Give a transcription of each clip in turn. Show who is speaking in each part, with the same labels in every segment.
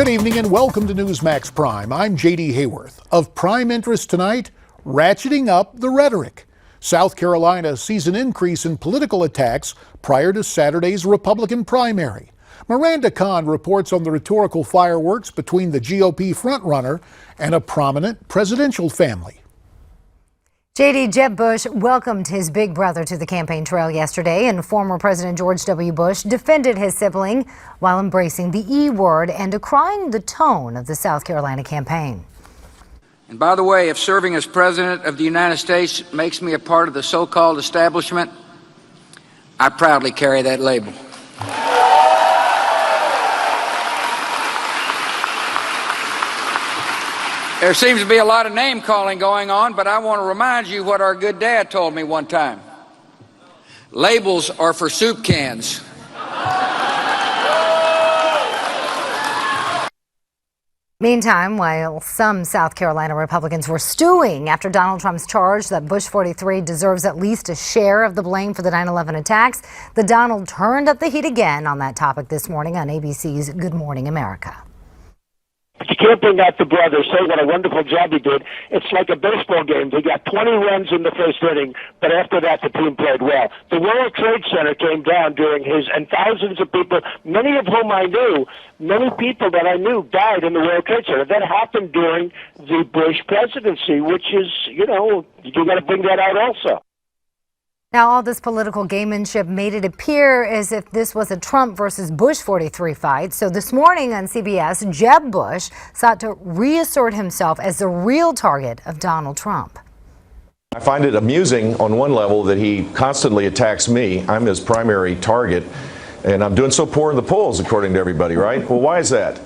Speaker 1: Good evening and welcome to Newsmax Prime. I'm J.D. Hayworth. Of prime interest tonight, ratcheting up the rhetoric. South Carolina sees an increase in political attacks prior to Saturday's Republican primary. Miranda Kahn reports on the rhetorical fireworks between the GOP frontrunner and a prominent presidential family.
Speaker 2: JD, Jeb Bush welcomed his big brother to the campaign trail yesterday, and former President George W. Bush defended his sibling while embracing the E word and decrying the tone of the South Carolina campaign.
Speaker 3: And by the way, if serving as President of the United States makes me a part of the so-called establishment, I proudly carry that label. There seems to be a lot of name-calling going on, but I want to remind you what our good dad told me one time. Labels are for soup cans.
Speaker 2: Meantime, while some South Carolina Republicans were stewing after Donald Trump's charge that Bush 43 deserves at least a share of the blame for the 9/11 attacks, the Donald turned up the heat again on that topic this morning on ABC's Good Morning America.
Speaker 4: You can't bring out the brother, say what a wonderful job he did. It's like a baseball game. They got 20 runs in the first inning, but after that the team played well. The World Trade Center came down during his, and thousands of people, many of whom I knew, many people that I knew died in the World Trade Center. That happened during the Bush presidency, which is, you got to bring that out also.
Speaker 2: Now, all this political gamemanship made it appear as if this was a Trump versus Bush 43 fight. So this morning on CBS, Jeb Bush sought to reassert himself as the real target of Donald Trump.
Speaker 5: I find it amusing on one level that he constantly attacks me. I'm his primary target, and I'm doing so poor in the polls, according to everybody, right? Well, why is that?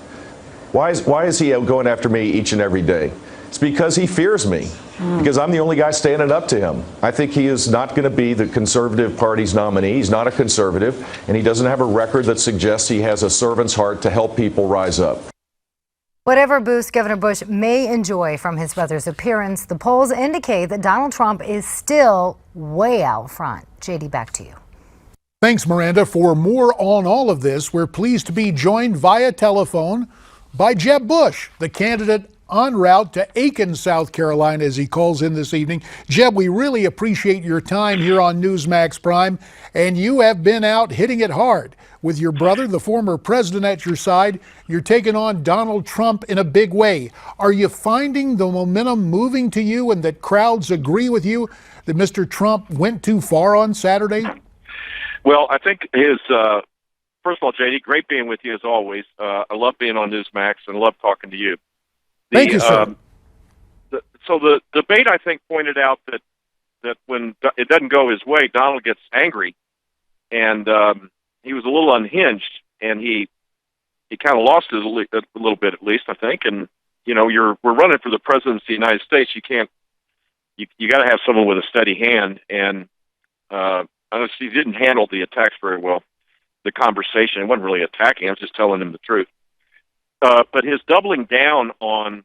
Speaker 5: Why is he going after me each and every day? It's because he fears me, because I'm the only guy standing up to him. I think he is not going to be the Conservative Party's nominee. He's not a conservative, and he doesn't have a record that suggests he has a servant's heart to help people rise up.
Speaker 2: Whatever boost Governor Bush may enjoy from his brother's appearance, the polls indicate that Donald Trump is still way out front. JD, back to you.
Speaker 1: Thanks, Miranda. For more on all of this, we're pleased to be joined via telephone by Jeb Bush, the candidate en route to Aiken, South Carolina, as he calls in this evening. Jeb, we really appreciate your time here on Newsmax Prime, and you have been out hitting it hard. With your brother, the former president, at your side, you're taking on Donald Trump in a big way. Are you finding the momentum moving to you and that crowds agree with you that Mr. Trump went too far on Saturday?
Speaker 6: Well, I think first of all, JD, great being with you as always. I love being on Newsmax and love talking to you.
Speaker 1: Thank you, sir.
Speaker 6: So the debate, I think, pointed out that when it doesn't go his way, Donald gets angry, and he was a little unhinged, and he kind of lost it a little bit, at least, I think. And we're running for the presidency of the United States. You got to have someone with a steady hand, and honestly, he didn't handle the attacks very well. The conversation, it wasn't really attacking; I was just telling him the truth. But his doubling down on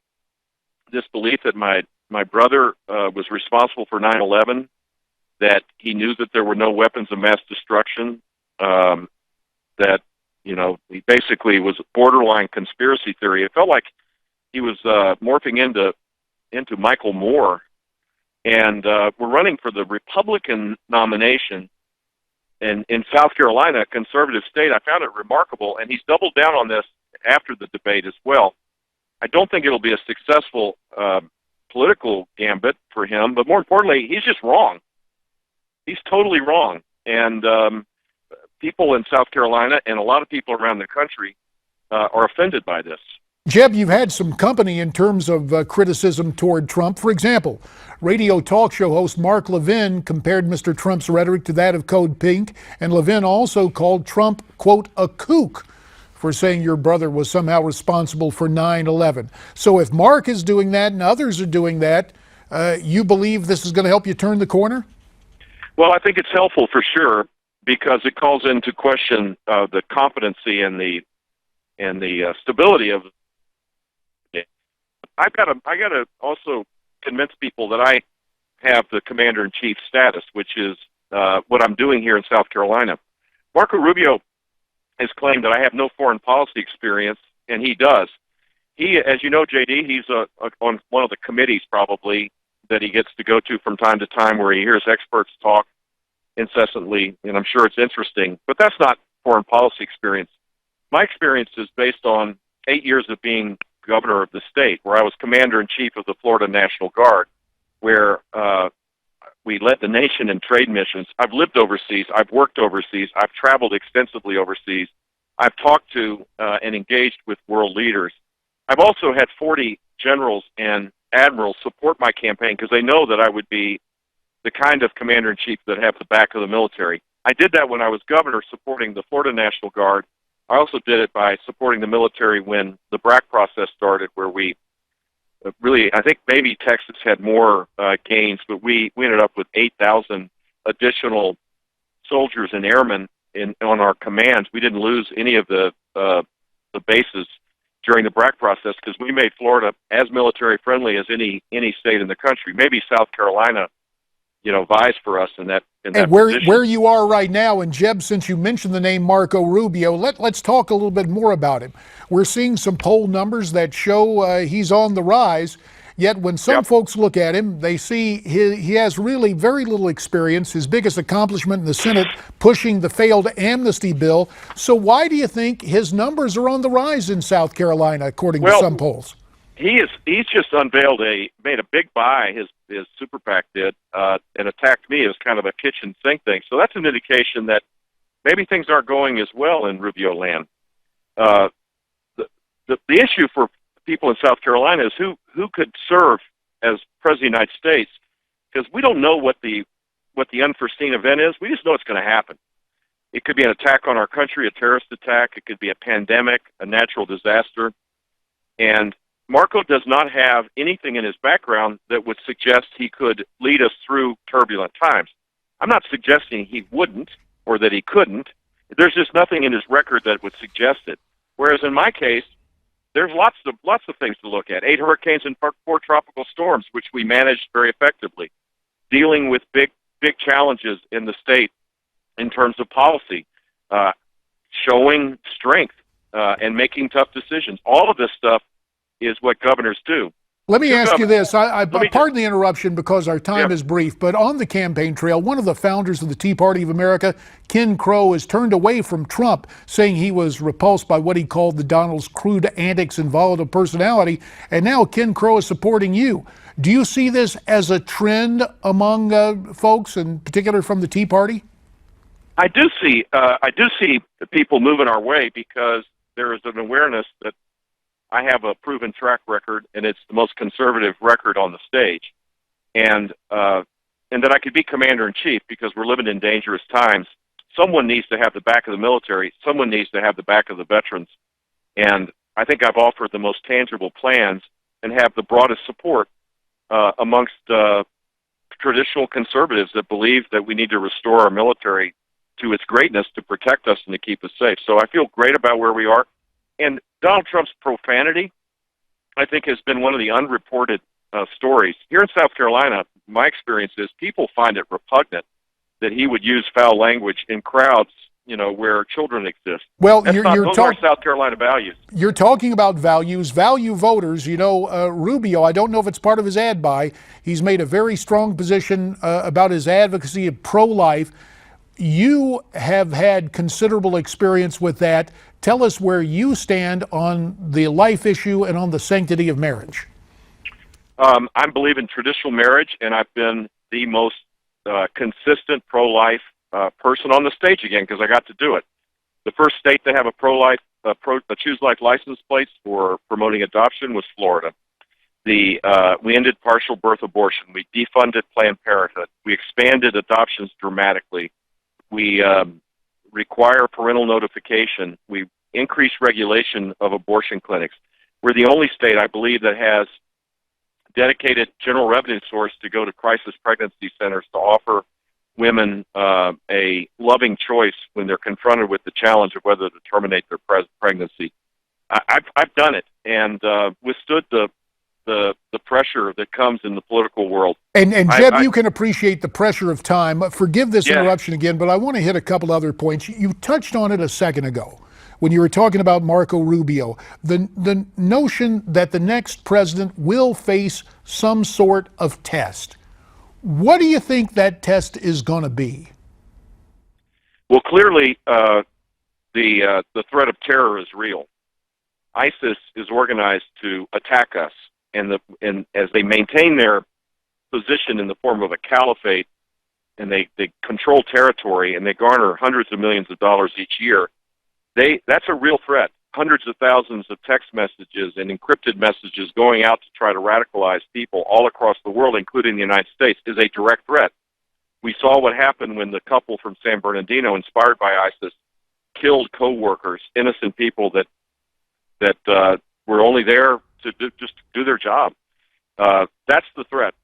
Speaker 6: this belief that my brother was responsible for 9/11, that he knew that there were no weapons of mass destruction, that he basically was borderline conspiracy theory. It felt like he was morphing into Michael Moore, and we're running for the Republican nomination in South Carolina, a conservative state. I found it remarkable, and he's doubled down on this after the debate as well. I don't think it'll be a successful political gambit for him, but more importantly, he's just wrong. He's totally wrong. And people in South Carolina and a lot of people around the country are offended by this.
Speaker 1: Jeb, you've had some company in terms of criticism toward Trump. For example, radio talk show host Mark Levin compared Mr. Trump's rhetoric to that of Code Pink, and Levin also called Trump, quote, a kook, for saying your brother was somehow responsible for 9/11. So if Mark is doing that and others are doing that, you believe this is going to help you turn the corner?
Speaker 6: Well, I think it's helpful for sure, because it calls into question the competency and the stability of. I got to also convince people that I have the commander-in-chief status, which is what I'm doing here in South Carolina. Marco Rubio has claimed that I have no foreign policy experience, and he does. he, as you know, JD, he's on one of the committees probably that he gets to go to from time to time where he hears experts talk incessantly, and I'm sure it's interesting. But that's not foreign policy experience. My experience is based on 8 years of being governor of the state, where I was commander-in-chief of the Florida National Guard, where we led the nation in trade missions. I've lived overseas. I've worked overseas. I've traveled extensively overseas. I've talked to and engaged with world leaders. I've also had 40 generals and admirals support my campaign because they know that I would be the kind of commander-in-chief that have the back of the military. I did that when I was governor, supporting the Florida National Guard. I also did it by supporting the military when the BRAC process started, where we really, I think maybe Texas had more gains, but we ended up with 8,000 additional soldiers and airmen on our commands. We didn't lose any of the bases during the BRAC process because we made Florida as military friendly as any state in the country. Maybe South Carolina, vies for us in that position.
Speaker 1: Where you are right now, and Jeb, since you mentioned the name Marco Rubio, let's talk a little bit more about him. We're seeing some poll numbers that show he's on the rise. Yet when some folks look at him, they see he has really very little experience. His biggest accomplishment in the Senate, pushing the failed amnesty bill. So why do you think his numbers are on the rise in South Carolina, according to some polls?
Speaker 6: He's just made a big buy, his super PAC did, and attacked me as kind of a kitchen sink thing. So that's an indication that maybe things aren't going as well in Rubio land. The issue for people in South Carolina is who could serve as president of the United States, because we don't know what the unforeseen event is. We just know it's going to happen. It could be an attack on our country, a terrorist attack. It could be a pandemic, a natural disaster. And Marco does not have anything in his background that would suggest he could lead us through turbulent times. I'm not suggesting he wouldn't or that he couldn't. There's just nothing in his record that would suggest it. Whereas in my case, there's lots of things to look at. 8 hurricanes and 4 tropical storms, which we managed very effectively. Dealing with big challenges in the state in terms of policy, showing strength and making tough decisions. All of this stuff is what governors do.
Speaker 1: Let me ask you this. Pardon the interruption because our time is brief, but on the campaign trail, one of the founders of the Tea Party of America, Ken Crow, has turned away from Trump, saying he was repulsed by what he called the Donald's crude antics and volatile personality, and now Ken Crow is supporting you. Do you see this as a trend among folks, in particular from the Tea Party?
Speaker 6: I do see people moving our way because there is an awareness that I have a proven track record, and it's the most conservative record on the stage, and that I could be commander-in-chief because we're living in dangerous times. Someone needs to have the back of the military. Someone needs to have the back of the veterans, and I think I've offered the most tangible plans and have the broadest support amongst traditional conservatives that believe that we need to restore our military to its greatness to protect us and to keep us safe. So I feel great about where we are. And Donald Trump's profanity, I think, has been one of the unreported stories. Here in South Carolina, my experience is people find it repugnant that he would use foul language in crowds, where children exist.
Speaker 1: Well,
Speaker 6: those are South Carolina values.
Speaker 1: You're talking about values, value voters. Rubio, I don't know if it's part of his ad buy. He's made a very strong position about his advocacy of pro-life. You have had considerable experience with that. Tell us where you stand on the life issue and on the sanctity of marriage.
Speaker 6: I believe in traditional marriage, and I've been the most consistent pro-life person on the stage again because I got to do it. The first state to have a pro-life, choose life license plates for promoting adoption was Florida. We ended partial birth abortion. We defunded Planned Parenthood. We expanded adoptions dramatically. We require parental notification. We increase regulation of abortion clinics. We're the only state, I believe, that has dedicated general revenue source to go to crisis pregnancy centers to offer women a loving choice when they're confronted with the challenge of whether to terminate their pregnancy. I've done it and withstood the pressure that comes in the political world.
Speaker 1: And Jeb, you can appreciate the pressure of time. Forgive this interruption again, but I want to hit a couple other points. You touched on it a second ago when you were talking about Marco Rubio, the notion that the next president will face some sort of test. What do you think that test is going to be?
Speaker 6: Well, clearly, the threat of terror is real. ISIS is organized to attack us, and as they maintain their position in the form of a caliphate, and they control territory, and they garner hundreds of millions of dollars each year, that's a real threat. Hundreds of thousands of text messages and encrypted messages going out to try to radicalize people all across the world, including the United States, is a direct threat. We saw what happened when the couple from San Bernardino, inspired by ISIS, killed co-workers, innocent people that were only there to just do their job. That's the threat.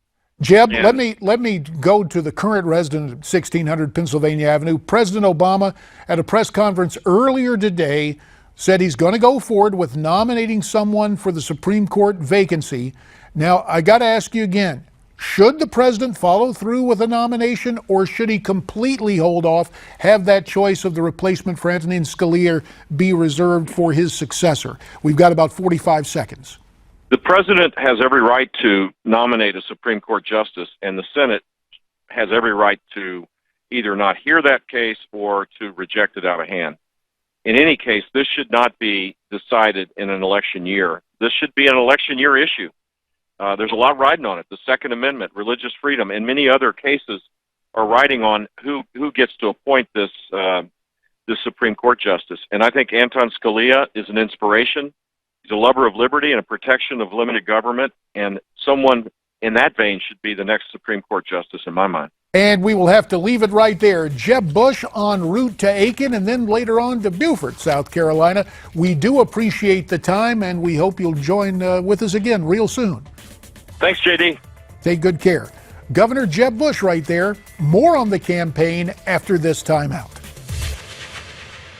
Speaker 1: Jeb, let me go to the current resident of 1600 Pennsylvania Avenue. President Obama, at a press conference earlier today, said he's going to go forward with nominating someone for the Supreme Court vacancy. Now, I got to ask you again, should the president follow through with a nomination, or should he completely hold off, have that choice of the replacement for Antonin Scalia be reserved for his successor? We've got about 45 seconds.
Speaker 6: The president has every right to nominate a Supreme Court justice, and the Senate has every right to either not hear that case or to reject it out of hand. In any case, this should not be decided in an election year. This should be an election year issue. There's a lot riding on it. The Second Amendment, religious freedom, and many other cases are riding on who gets to appoint this Supreme Court justice. And I think Anton Scalia is an inspiration. He's a lover of liberty and a protection of limited government, and someone in that vein should be the next Supreme Court justice in my mind.
Speaker 1: And we will have to leave it right there. Jeb Bush en route to Aiken and then later on to Beaufort, South Carolina. We do appreciate the time, and we hope you'll join with us again real soon.
Speaker 6: Thanks, JD.
Speaker 1: Take good care. Governor Jeb Bush right there. More on the campaign after this timeout.